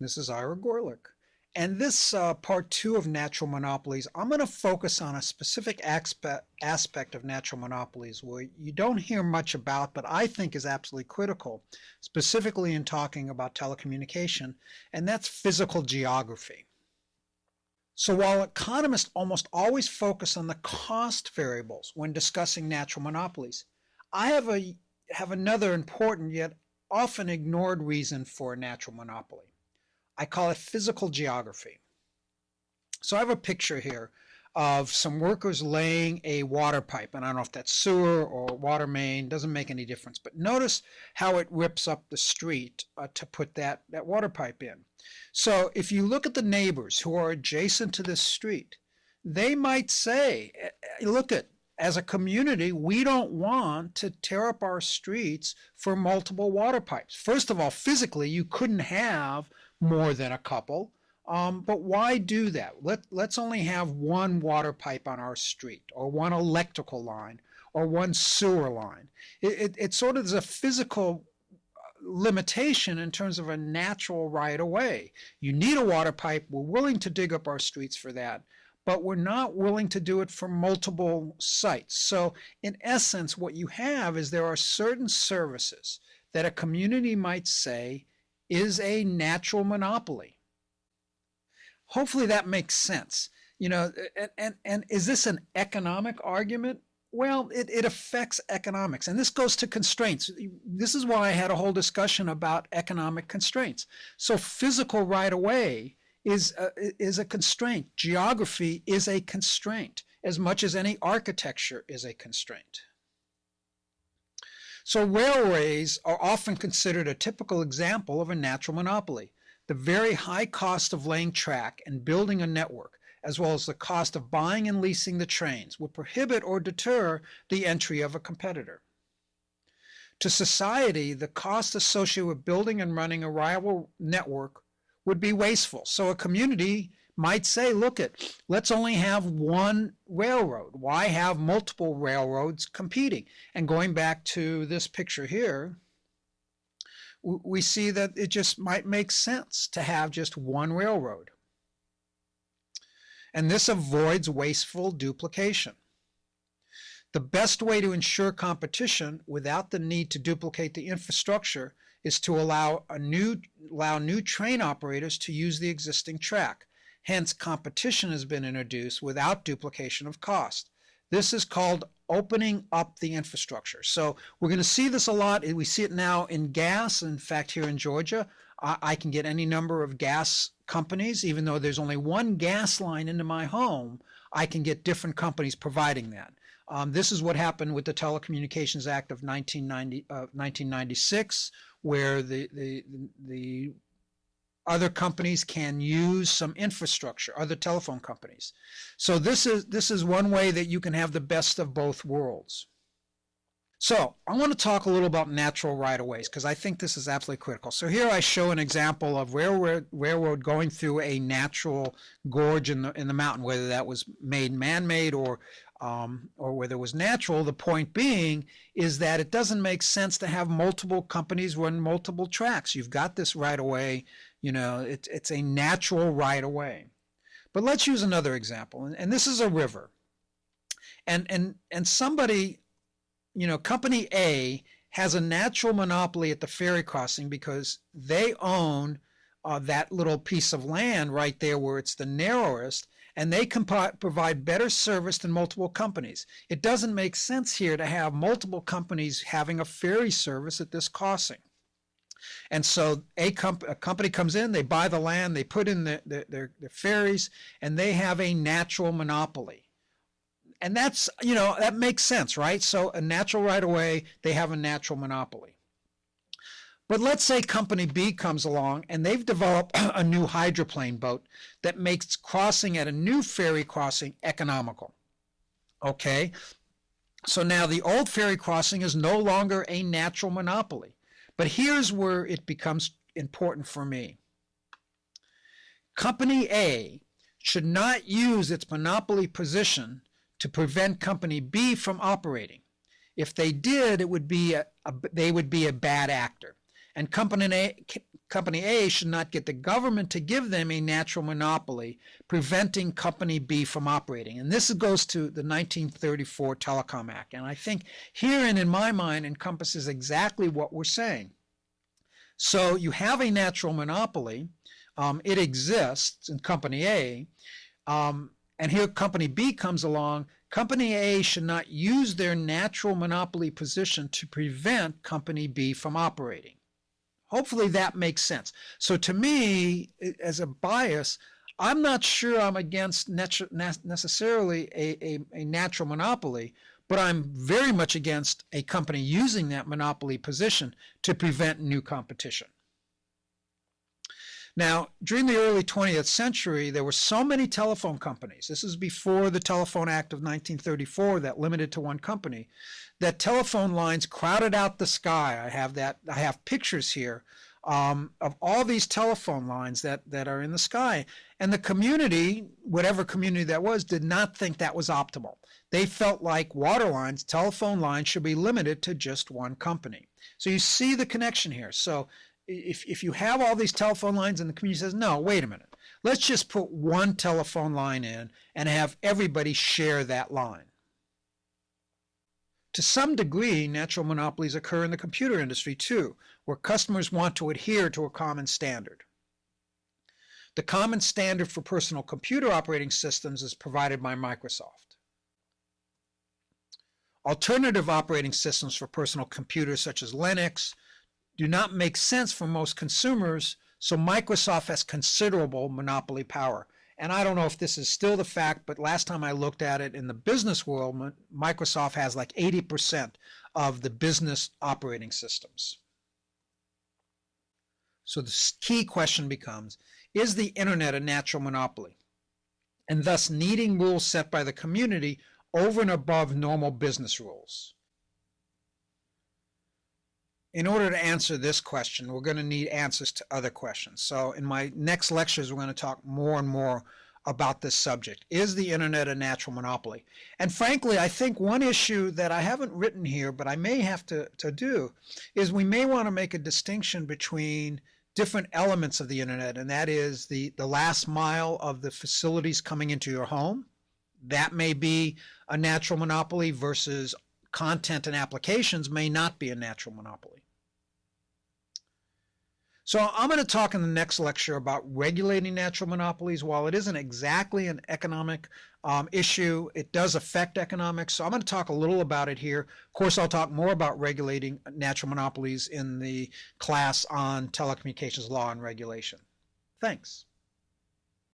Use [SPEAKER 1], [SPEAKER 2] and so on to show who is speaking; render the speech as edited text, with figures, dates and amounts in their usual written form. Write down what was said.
[SPEAKER 1] This is Ira Gorlick. And this part two of natural monopolies, I'm going to focus on a specific aspect of natural monopolies where you don't hear much about, but I think is absolutely critical, specifically in talking about telecommunication, and that's physical geography. So while economists almost always focus on the cost variables when discussing natural monopolies, I have another important yet often ignored reason for a natural monopoly. I call it physical geography. So I have a picture here of some workers laying a water pipe, and I don't know if that's sewer or water main, doesn't make any difference, but notice how it rips up the street to put that water pipe in. So if you look at the neighbors who are adjacent to this street, they might say, look, as a community, we don't want to tear up our streets for multiple water pipes. First of all, physically, you couldn't have more than a couple, but why do that? Let's only have one water pipe on our street, or one electrical line, or one sewer line. It sort of is a physical limitation in terms of a natural right of way. You need a water pipe. We're willing to dig up our streets for that, but we're not willing to do it for multiple sites. So in essence, what you have is there are certain services that a community might say is a natural monopoly. Hopefully that makes sense. And is this an economic argument? Well, it affects economics, and this goes to constraints. This is why I had a whole discussion about economic constraints. So physical right-of-way is a constraint. Geography is a constraint, as much as any architecture is a constraint. So railways are often considered a typical example of a natural monopoly. The very high cost of laying track and building a network, as well as the cost of buying and leasing the trains, would prohibit or deter the entry of a competitor. To society, the cost associated with building and running a reliable network would be wasteful. So a community might say, look, let's only have one railroad. Why have multiple railroads competing? And going back to this picture here, we see that it just might make sense to have just one railroad. And this avoids wasteful duplication. The best way to ensure competition without the need to duplicate the infrastructure is to allow new train operators to use the existing track. Hence, competition has been introduced without duplication of cost. This is called opening up the infrastructure. So we're going to see this a lot. We see it now in gas. In fact, here in Georgia, I can get any number of gas companies. Even though there's only one gas line into my home, I can get different companies providing that. This is what happened with the Telecommunications Act of 1996, where the other companies can use some infrastructure, other telephone companies. So this is one way that you can have the best of both worlds. So I want to talk a little about natural right-of-ways because I think this is absolutely critical. So here I show an example of railroad going through a natural gorge in the mountain, whether that was made man-made or whether it was natural. The point being is that it doesn't make sense to have multiple companies run multiple tracks. You've got this right-of-way. It's a natural right-of-way. But let's use another example, and this is a river. And somebody, Company A has a natural monopoly at the ferry crossing because they own that little piece of land right there where it's the narrowest, and they can provide better service than multiple companies. It doesn't make sense here to have multiple companies having a ferry service at this crossing. And so a company comes in, they buy the land, they put in their ferries, and they have a natural monopoly. And that's, that makes sense, right? So a natural right-of-way, they have a natural monopoly. But let's say Company B comes along and they've developed a new hydroplane boat that makes crossing at a new ferry crossing economical. Okay, so now the old ferry crossing is no longer a natural monopoly. But here's where it becomes important for me. Company A should not use its monopoly position to prevent Company B from operating. If they did, they would be a bad actor. And Company A should not get the government to give them a natural monopoly, preventing Company B from operating. And this goes to the 1934 Telecom Act. And I think herein, in my mind, encompasses exactly what we're saying. So you have a natural monopoly. It exists in Company A. And here Company B comes along. Company A should not use their natural monopoly position to prevent Company B from operating. Hopefully that makes sense. So to me, as a bias, I'm not sure I'm against necessarily a natural monopoly, but I'm very much against a company using that monopoly position to prevent new competition. Now, during the early 20th century, there were so many telephone companies. This is before the Telephone Act of 1934 that limited to one company, that telephone lines crowded out the sky. I have pictures here of all these telephone lines that are in the sky. And the community, whatever community that was, did not think that was optimal. They felt like water lines, telephone lines, should be limited to just one company. So you see the connection here. So if you have all these telephone lines and the community says, no, wait a minute, let's just put one telephone line in and have everybody share that line. To some degree, natural monopolies occur in the computer industry too, where customers want to adhere to a common standard. The common standard for personal computer operating systems is provided by Microsoft. Alternative operating systems for personal computers such as Linux do not make sense for most consumers, so Microsoft has considerable monopoly power. And I don't know if this is still the fact, but last time I looked at it in the business world, Microsoft has like 80% of the business operating systems. So the key question becomes, is the internet a natural monopoly, and thus needing rules set by the community over and above normal business rules? In order to answer this question, we're going to need answers to other questions. So in my next lectures, we're going to talk more and more about this subject. Is the internet a natural monopoly? And frankly, I think one issue that I haven't written here, but I may have to do, is we may want to make a distinction between different elements of the internet, and that is the last mile of the facilities coming into your home. That may be a natural monopoly versus content and applications may not be a natural monopoly. So I'm going to talk in the next lecture about regulating natural monopolies. While it isn't exactly an economic issue, it does affect economics. So I'm going to talk a little about it here. Of course, I'll talk more about regulating natural monopolies in the class on telecommunications law and regulation. Thanks.